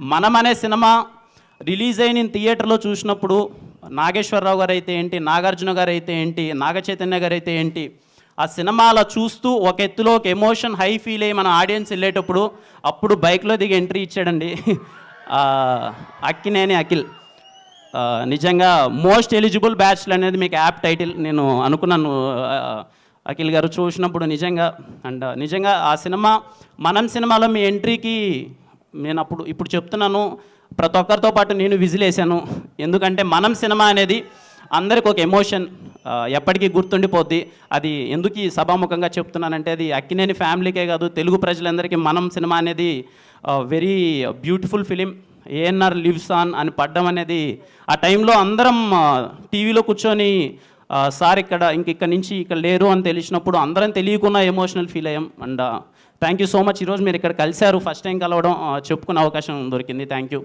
మనం అనే cinema release అయిన థియేటర్లో చూసినప్పుడు నాగేశ్వరరావు గారు అయితే ఏంటి, నాగార్జున గారు అయితే ఏంటి, నాగ చైతన్య గారు అయితే ఏంటి, ఆ సినిమా అలా చూస్తూ ఒక ఎత్తులో ఒక ఎమోషన్ హై ఫీల్ అయ్యి మన ఆడియన్స్ వెళ్ళేటప్పుడు అప్పుడు బైక్లో దిగి ఎంట్రీ ఇచ్చాడండి అక్కినేని అఖిల్. నిజంగా మోస్ట్ ఎలిజిబుల్ బ్యాచ్లు అనేది మీకు యాప్ టైటిల్ నేను అనుకున్నాను అఖిల్ గారు చూసినప్పుడు నిజంగా. అండ్ నిజంగా ఆ సినిమా మనం సినిమాలో మీ ఎంట్రీకి నేను ఇప్పుడు చెప్తున్నాను, ప్రతి ఒక్కరితో పాటు నేను విజిలేసాను. ఎందుకంటే మనం సినిమా అనేది అందరికి ఒక ఎమోషన్, ఎప్పటికీ గుర్తుండిపోద్ది. అది ఎందుకు ఈ సభాముఖంగా చెప్తున్నానంటే అది అక్కినేని ఫ్యామిలీకే కాదు, తెలుగు ప్రజలందరికీ మనం సినిమా అనేది very beautiful film. ANR lives on అని పడ్డం అనేది ఆ టైంలో అందరం టీవీలో కూర్చొని సార్ ఇక్కడ నుంచి ఇక్కడ లేరు అని తెలిసినప్పుడు అందరం తెలియకుండా ఎమోషనల్ ఫీల్ అయ్యాం. And thank you so much. ఈరోజు మీరు ఇక్కడ కలిశారు, ఫస్ట్ టైం కలవడం, చెప్పుకునే అవకాశం దొరికింది. Thank you.